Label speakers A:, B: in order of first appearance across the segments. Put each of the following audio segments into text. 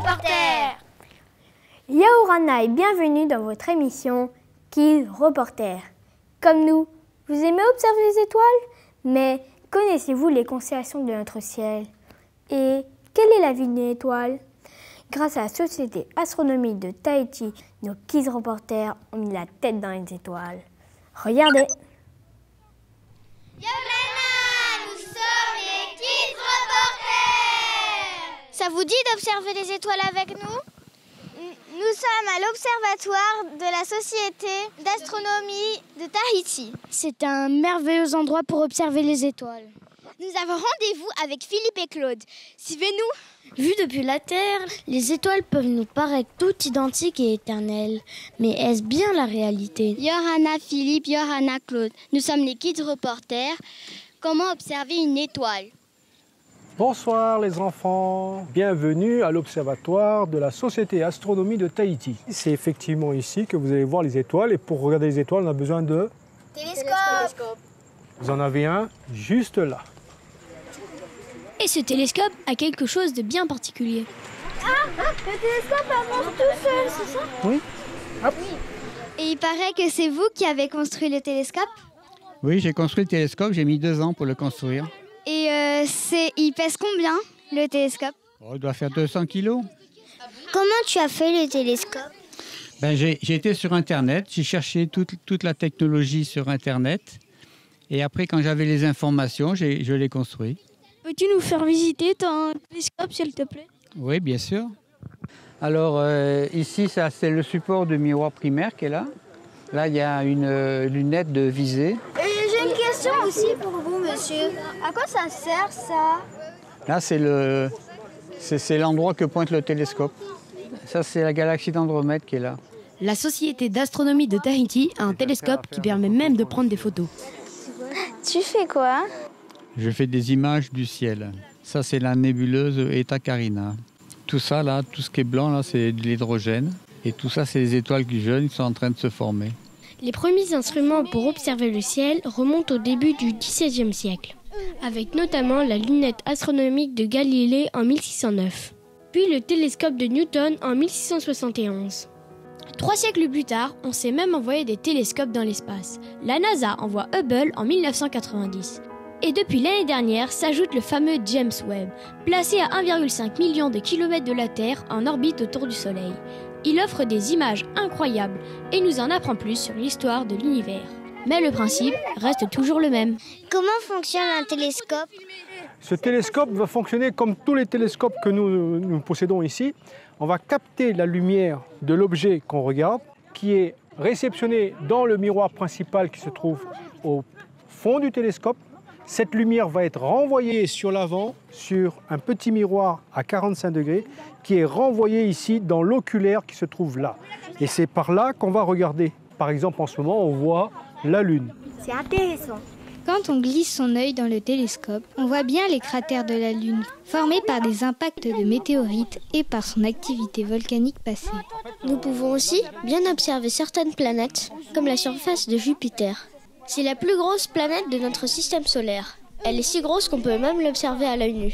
A: Reporter.
B: Yaourana et bienvenue dans votre émission Kids Reporter. Comme nous, vous aimez observer les étoiles, mais connaissez-vous les constellations de notre ciel? Et quelle est la vie d'une étoile? Grâce à la Société astronomique de Tahiti, nos Kids Reporters ont mis la tête dans les étoiles. Regardez!
A: Yaourana, nous sommes les Kids Reporters. Ça vous dit d'observer les étoiles avec nous? Nous sommes à l'observatoire de la Société d'astronomie de Tahiti.
C: C'est un merveilleux endroit pour observer les étoiles.
A: Nous avons rendez-vous avec Philippe et Claude. Suivez-nous.
C: Vu depuis la Terre, les étoiles peuvent nous paraître toutes identiques et éternelles. Mais est-ce bien la réalité?
A: Yaourana Philippe, Yaourana Claude. Nous sommes les Kids Reporters. Comment observer une étoile?
D: Bonsoir les enfants, bienvenue à l'observatoire de la Société astronomie de Tahiti. C'est effectivement ici que vous allez voir les étoiles et pour regarder les étoiles on a besoin de...
A: Télescope.
D: Vous en avez un juste là.
C: Et ce télescope a quelque chose de bien particulier.
A: Le télescope avance tout seul, c'est ça?
D: Oui. Hop.
A: Et il paraît que c'est vous qui avez construit le télescope?
E: Oui, j'ai construit le télescope, j'ai mis 2 ans pour le construire.
A: Et il pèse combien, le télescope?
E: Oh, il doit faire 200 kilos.
A: Comment tu as fait le télescope?
E: J'ai été sur Internet, j'ai cherché toute la technologie sur Internet. Et après, quand j'avais les informations, je l'ai construit.
C: Peux-tu nous faire visiter ton télescope, s'il te plaît?
E: Oui, bien sûr. Alors, ici, ça, c'est le support de miroir primaire qui est là. Là, il y a une lunette de visée.
A: J'ai une question aussi pour vous, monsieur. À quoi ça sert, ça?
E: Là, c'est l'endroit que pointe le télescope. Ça, c'est la galaxie d'Andromède qui est là.
F: La Société d'astronomie de Tahiti a un télescope qui permet même de prendre des photos.
A: Tu fais quoi?
E: Je fais des images du ciel. Ça, c'est la nébuleuse Eta Carina. Tout ça, là, tout ce qui est blanc, là, c'est de l'hydrogène. Et tout ça, c'est les étoiles qui jeunes qui sont en train de se former.
C: Les premiers instruments pour observer le ciel remontent au début du XVIe siècle, avec notamment la lunette astronomique de Galilée en 1609, puis le télescope de Newton en 1671. 3 siècles plus tard, on sait même envoyer des télescopes dans l'espace. La NASA envoie Hubble en 1990. Et depuis l'année dernière s'ajoute le fameux James Webb, placé à 1,5 million de kilomètres de la Terre en orbite autour du Soleil. Il offre des images incroyables et nous en apprend plus sur l'histoire de l'univers. Mais le principe reste toujours le même.
A: Comment fonctionne un télescope?
D: Ce télescope va fonctionner comme tous les télescopes que nous possédons ici. On va capter la lumière de l'objet qu'on regarde, qui est réceptionnée dans le miroir principal qui se trouve au fond du télescope. Cette lumière va être renvoyée sur l'avant, sur un petit miroir à 45 degrés, qui est renvoyé ici dans l'oculaire qui se trouve là. Et c'est par là qu'on va regarder. Par exemple, en ce moment, on voit la Lune.
A: C'est intéressant.
G: Quand on glisse son œil dans le télescope, on voit bien les cratères de la Lune, formés par des impacts de météorites et par son activité volcanique passée.
C: Nous pouvons aussi bien observer certaines planètes, comme la surface de Jupiter. C'est la plus grosse planète de notre système solaire. Elle est si grosse qu'on peut même l'observer à l'œil nu.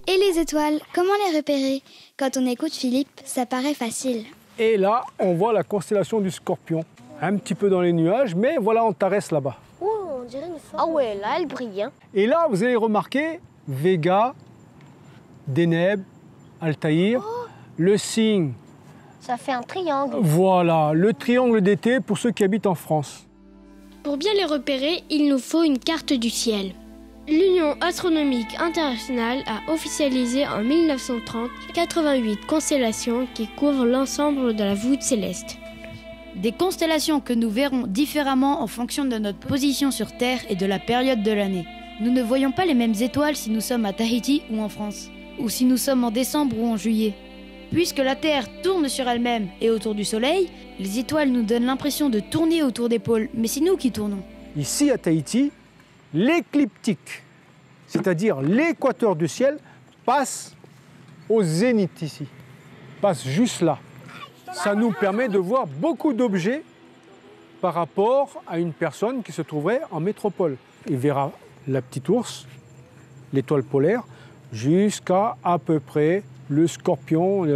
G: Et les étoiles, comment les repérer? Quand on écoute Philippe, ça paraît facile.
D: Et là, on voit la constellation du Scorpion. Un petit peu dans les nuages, mais voilà Antares là-bas.
B: Oh, on dirait une forme. Ah ouais, là, elle brille. Hein.
D: Et là, vous allez remarquer Vega, Deneb, Altaïr, le signe.
B: Ça fait un triangle.
D: Voilà, le triangle d'été pour ceux qui habitent en France.
C: Pour bien les repérer, il nous faut une carte du ciel. L'Union astronomique internationale a officialisé en 1930 88 constellations qui couvrent l'ensemble de la voûte céleste.
F: Des constellations que nous verrons différemment en fonction de notre position sur Terre et de la période de l'année. Nous ne voyons pas les mêmes étoiles si nous sommes à Tahiti ou en France, ou si nous sommes en décembre ou en juillet. Puisque la Terre tourne sur elle-même et autour du Soleil, les étoiles nous donnent l'impression de tourner autour des pôles, mais c'est nous qui tournons.
D: Ici à Tahiti, l'écliptique, c'est-à-dire l'équateur du ciel, passe au zénith ici, passe juste là. Ça nous permet de voir beaucoup d'objets par rapport à une personne qui se trouverait en métropole. Il verra la petite ours, l'étoile polaire, jusqu'à peu près le scorpion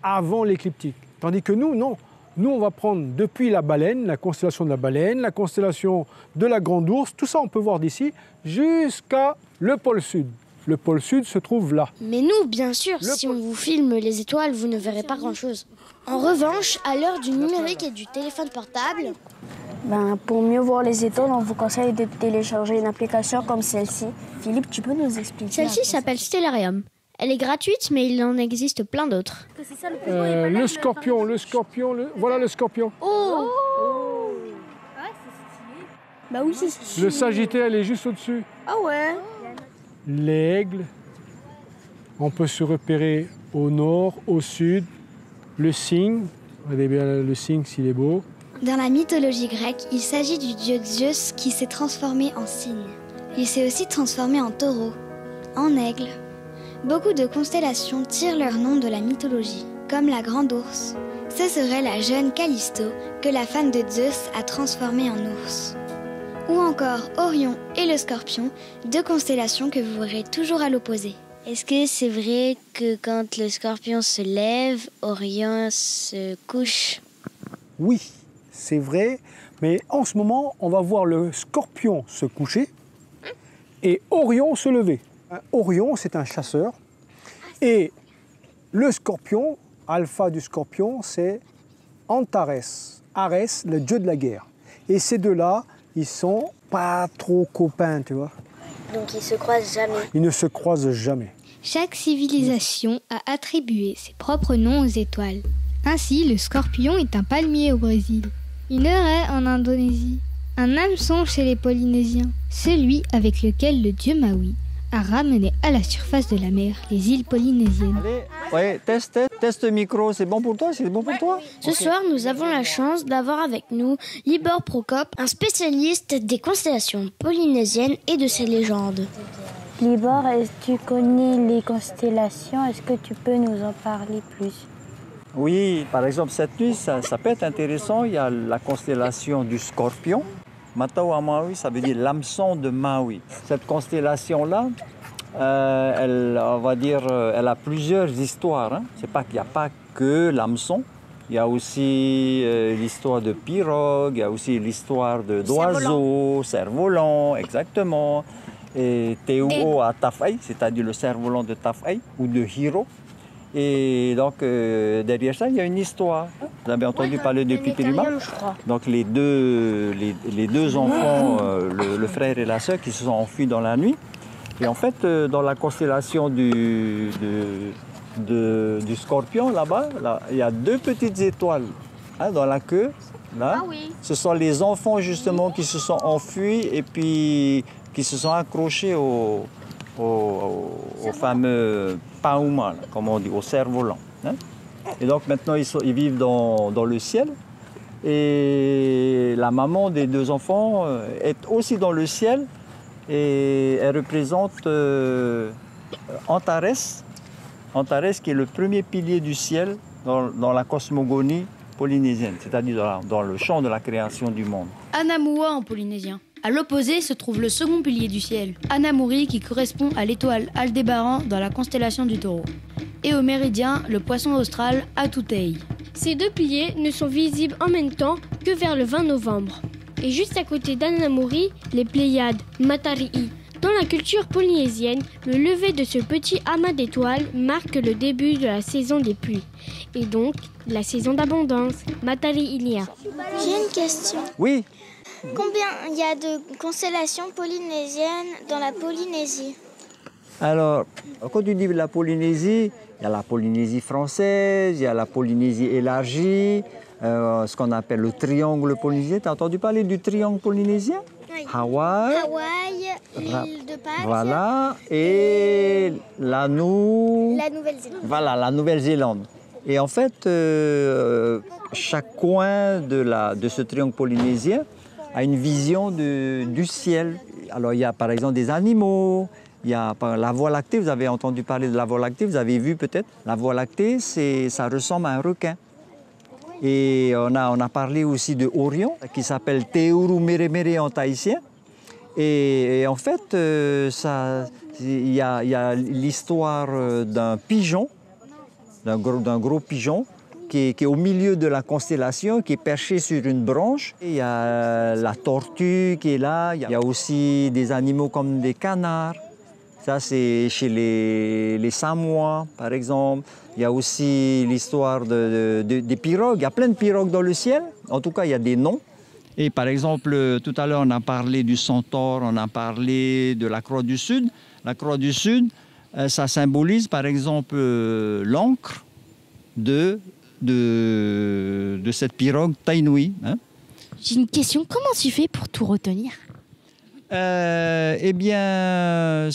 D: avant l'écliptique. Tandis que nous, non. Nous, on va prendre depuis la baleine, la constellation de la baleine, la constellation de la grande ours, tout ça on peut voir d'ici, jusqu'à le pôle sud. Le pôle sud se trouve là.
C: Mais nous, bien sûr, si on vous filme les étoiles, vous ne verrez pas grand-chose. En revanche, à l'heure du numérique et du téléphone portable...
H: Pour mieux voir les étoiles, on vous conseille de télécharger une application comme celle-ci. Philippe, tu peux nous expliquer?
C: Celle-ci s'appelle Stellarium. Elle est gratuite, mais il en existe plein d'autres.
D: Le scorpion, voilà le scorpion.
C: Oh,
H: Bah oui, c'est stylé.
D: Le sagittaire, elle est juste au-dessus.
H: Ah ouais.
D: L'aigle, on peut se repérer au nord, au sud. Le cygne, regardez bien le cygne s'il est beau.
G: Dans la mythologie grecque, il s'agit du dieu Zeus qui s'est transformé en cygne. Il s'est aussi transformé en taureau, en aigle. Beaucoup de constellations tirent leur nom de la mythologie, comme la grande ours. Ce serait la jeune Callisto que la femme de Zeus a transformée en ours. Ou encore Orion et le Scorpion, deux constellations que vous verrez toujours à l'opposé.
I: Est-ce que c'est vrai que quand le Scorpion se lève, Orion se couche?
D: Oui, c'est vrai, mais en ce moment, on va voir le Scorpion se coucher et Orion se lever. Orion, c'est un chasseur et le Scorpion, alpha du Scorpion, c'est Antares. Arès, le dieu de la guerre. Et ces deux-là, ils sont pas trop copains, tu vois.
I: Donc ils se croisent jamais.
D: Ils ne se croisent jamais.
G: Chaque civilisation a attribué ses propres noms aux étoiles. Ainsi, le Scorpion est un palmier au Brésil, une raie en Indonésie, un hameçon chez les Polynésiens, celui avec lequel le dieu Maui a ramené à la surface de la mer les îles polynésiennes.
E: Allez, ouais, test micro, c'est bon pour toi? C'est bon pour toi?
C: Ce soir, nous avons la chance d'avoir avec nous Libor Prokop, un spécialiste des constellations polynésiennes et de ses légendes.
H: Libor, est-ce que tu connais les constellations? Est-ce que tu peux nous en parler plus?
E: Oui, par exemple, cette nuit, ça peut être intéressant. Il y a la constellation du Scorpion. Matawa Maui, ça veut dire l'hameçon de Maui. Cette constellation-là, elle a plusieurs histoires. Hein. C'est pas qu'il n'y a pas que l'hameçon. Il y a aussi l'histoire de pirogue, il y a aussi l'histoire d'oiseaux, cerf-volant, exactement. Et Teuo à Tafai, c'est-à-dire le cerf-volant de Tafai ou de Hiro. Et donc, derrière ça, il y a une histoire. Vous avez entendu parler de Pitirima? Donc, les deux enfants, le frère et la sœur, qui se sont enfuis dans la nuit. Et en fait, dans la constellation du Scorpion, là-bas, il y a deux petites étoiles dans la queue. Là. Ah oui. Ce sont les enfants, justement, qui se sont enfuis et puis qui se sont accrochés au fameux pauma, comme on dit, au cerf-volant. Hein? Et donc maintenant, ils vivent dans le ciel. Et la maman des deux enfants est aussi dans le ciel. Et elle représente Antares. Antares qui est le premier pilier du ciel dans la cosmogonie polynésienne, c'est-à-dire dans le champ de la création du monde.
F: Anamua en polynésien. À l'opposé se trouve le second pilier du ciel, Anamuri, qui correspond à l'étoile Aldébaran dans la constellation du Taureau. Et au méridien, le poisson austral Atutei.
C: Ces deux piliers ne sont visibles en même temps que vers le 20 novembre. Et juste à côté d'Anamuri, les Pléiades, Matari'i. Dans la culture polynésienne, le lever de ce petit amas d'étoiles marque le début de la saison des pluies. Et donc, la saison d'abondance, Matari'inia.
A: J'ai une question.
E: Oui.
A: Combien il y a de constellations polynésiennes dans la Polynésie?
E: Alors, quand tu dis la Polynésie, il y a la Polynésie française, il y a la Polynésie élargie, ce qu'on appelle le triangle polynésien. Tu as entendu parler du triangle polynésien?
A: Oui.
E: Hawaï,
A: l'île de Pâques.
E: voilà, et la
A: Nouvelle-Zélande.
E: Voilà, la Nouvelle-Zélande. Et en fait, chaque coin de ce triangle polynésien a une vision du ciel. Alors, il y a par exemple des animaux, il y a la Voie lactée, vous avez entendu parler de la Voie lactée, vous avez vu peut-être. La Voie lactée, ça ressemble à un requin. Et on a parlé aussi de Orion, qui s'appelle Teuru Mere Mere en tahitien. Et en fait, Il y a l'histoire d'un pigeon, d'un gros pigeon, qui est au milieu de la constellation, qui est perché sur une branche. Il y a la tortue qui est là, il y a aussi des animaux comme des canards. Ça, c'est chez les Samoa, par exemple. Il y a aussi l'histoire des pirogues. Il y a plein de pirogues dans le ciel. En tout cas, il y a des noms. Et par exemple, tout à l'heure, on a parlé du centaure, on a parlé de la croix du Sud. La croix du Sud, ça symbolise, par exemple, l'encre de cette pirogue Tainui. Hein.
C: J'ai une question, comment tu fais pour tout retenir?
E: Eh bien,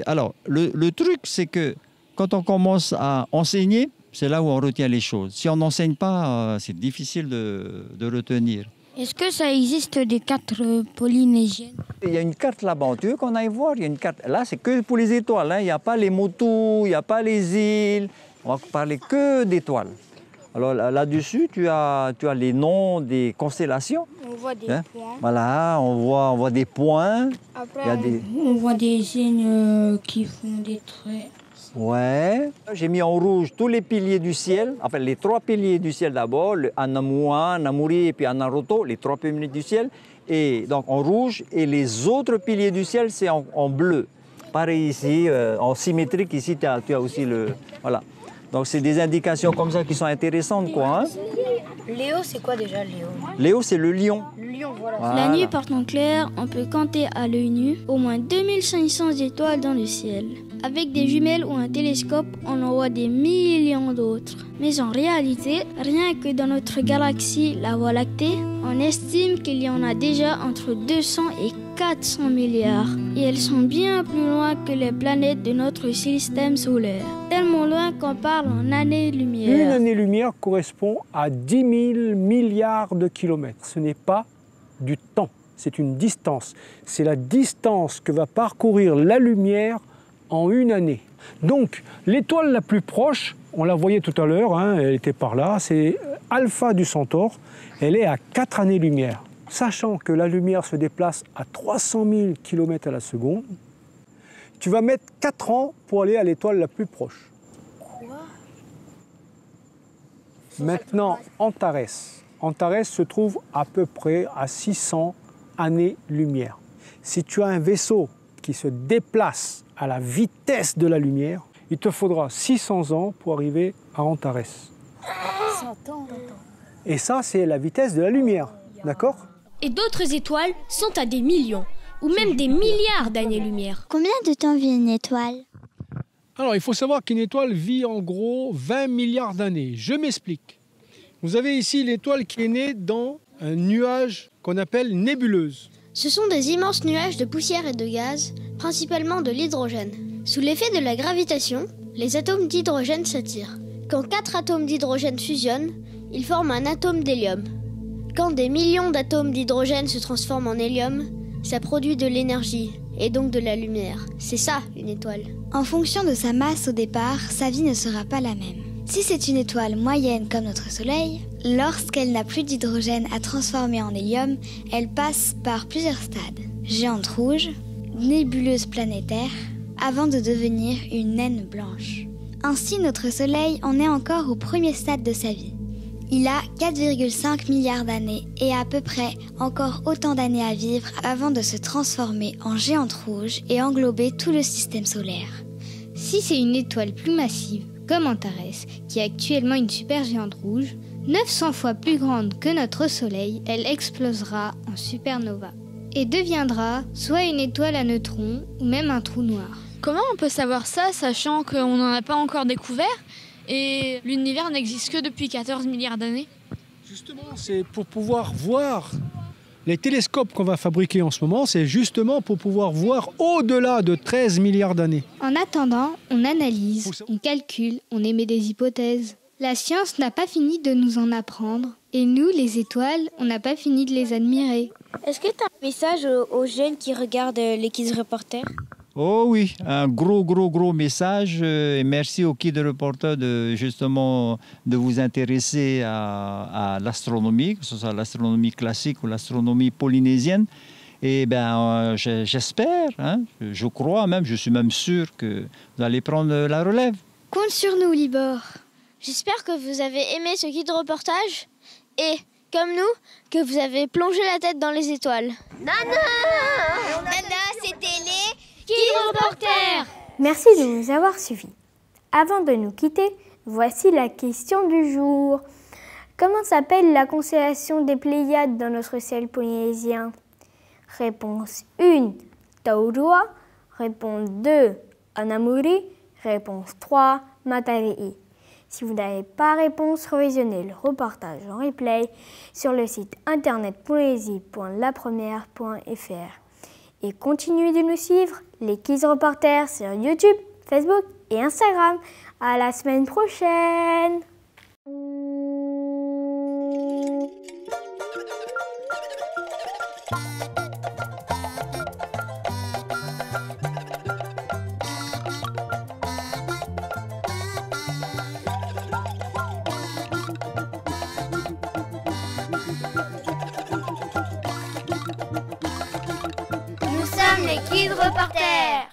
E: alors, le truc, c'est que quand on commence à enseigner, c'est là où on retient les choses. Si on n'enseigne pas, c'est difficile de retenir.
C: Est-ce que ça existe des cartes polynésiennes?
E: Il y a une carte là-bas, tu veux qu'on aille voir? Il y a une carte. Là, c'est que pour les étoiles. Hein. Il n'y a pas les motus, il n'y a pas les îles. On va parler que d'étoiles. Alors là-dessus, tu as les noms des constellations.
B: On voit des points.
E: Voilà, on voit des points.
B: Après,
C: on voit des signes qui font des traits.
E: Ouais. J'ai mis en rouge tous les piliers du ciel, enfin les 3 piliers du ciel d'abord, le Anamua, Namuri et puis Anaroto, les 3 piliers du ciel. Et donc en rouge, et les autres piliers du ciel, c'est en bleu. Pareil ici, en symétrique, ici tu as aussi le... Voilà. Donc c'est des indications comme ça qui sont intéressantes, quoi. Hein.
B: Léo, c'est quoi déjà, Léo?
E: Léo, c'est le lion.
B: Le lion, voilà.
G: La nuit portant clair, on peut compter à l'œil nu au moins 2500 étoiles dans le ciel. Avec des jumelles ou un télescope, on en voit des millions d'autres. Mais en réalité, rien que dans notre galaxie, la Voie lactée, on estime qu'il y en a déjà entre 200 et 400 milliards. Et elles sont bien plus loin que les planètes de notre système solaire. Tellement loin qu'on parle en années-lumière.
D: Une année-lumière correspond à 10 000 milliards de kilomètres. Ce n'est pas du temps, c'est une distance. C'est la distance que va parcourir la lumière en une année. Donc, l'étoile la plus proche, on la voyait tout à l'heure, hein, elle était par là, c'est Alpha du Centaure. Elle est à 4 années-lumière. Sachant que la lumière se déplace à 300 000 km à la seconde, tu vas mettre 4 ans pour aller à l'étoile la plus proche.
B: Quoi?
D: Maintenant, Antares. Antares se trouve à peu près à 600 années-lumière. Si tu as un vaisseau qui se déplace à la vitesse de la lumière, il te faudra 600 ans pour arriver à Antares.
B: 100 ans.
D: Et ça, c'est la vitesse de la lumière, d'accord?
C: Et d'autres étoiles sont à des millions, ou même des milliards d'années-lumière.
A: Combien de temps vit une étoile?
D: Alors, il faut savoir qu'une étoile vit en gros 20 milliards d'années. Je m'explique. Vous avez ici l'étoile qui est née dans un nuage qu'on appelle nébuleuse.
A: Ce sont des immenses nuages de poussière et de gaz, principalement de l'hydrogène. Sous l'effet de la gravitation, les atomes d'hydrogène s'attirent. Quand 4 atomes d'hydrogène fusionnent, ils forment un atome d'hélium. Quand des millions d'atomes d'hydrogène se transforment en hélium, ça produit de l'énergie, et donc de la lumière. C'est ça, une étoile.
G: En fonction de sa masse au départ, sa vie ne sera pas la même. Si c'est une étoile moyenne comme notre Soleil, lorsqu'elle n'a plus d'hydrogène à transformer en hélium, elle passe par plusieurs stades. Géante rouge, nébuleuse planétaire, avant de devenir une naine blanche. Ainsi, notre Soleil en est encore au premier stade de sa vie. Il a 4,5 milliards d'années et à peu près encore autant d'années à vivre avant de se transformer en géante rouge et englober tout le système solaire.
J: Si c'est une étoile plus massive, comme Antares, qui est actuellement une supergéante rouge, 900 fois plus grande que notre Soleil, elle explosera en supernova et deviendra soit une étoile à neutrons ou même un trou noir.
K: Comment on peut savoir ça, sachant qu'on n'en a pas encore découvert et l'univers n'existe que depuis 14 milliards d'années?
D: Justement, c'est pour pouvoir voir. Les télescopes qu'on va fabriquer en ce moment, c'est justement pour pouvoir voir au-delà de 13 milliards d'années.
J: En attendant, on analyse, on calcule, on émet des hypothèses. La science n'a pas fini de nous en apprendre. Et nous, les étoiles, on n'a pas fini de les admirer.
B: Est-ce que tu as un message aux jeunes qui regardent les Kids Reporters?
E: Oh oui, un gros message. Et merci aux Kids Reporters de vous intéresser à l'astronomie, que ce soit l'astronomie classique ou l'astronomie polynésienne. Et j'espère, hein, je crois même, je suis même sûr que vous allez prendre la relève.
G: Compte sur nous, Libor.
A: J'espère que vous avez aimé ce guide reportage et, comme nous, que vous avez plongé la tête dans les étoiles.
L: Nana, c'était les
A: Guides reporters.
B: Merci de nous avoir suivis. Avant de nous quitter, voici la question du jour. Comment s'appelle la constellation des Pléiades dans notre ciel polynésien? Réponse 1, Taurua. Réponse 2, Anamuri. Réponse 3, Matari'i. Si vous n'avez pas réponse, revisionnez le reportage en replay sur le site internet polynésie.lapremière.fr. Et continuez de nous suivre, les Kids Reporters, sur YouTube, Facebook et Instagram. À la semaine prochaine!
L: Nous sommes les Kids Reporters.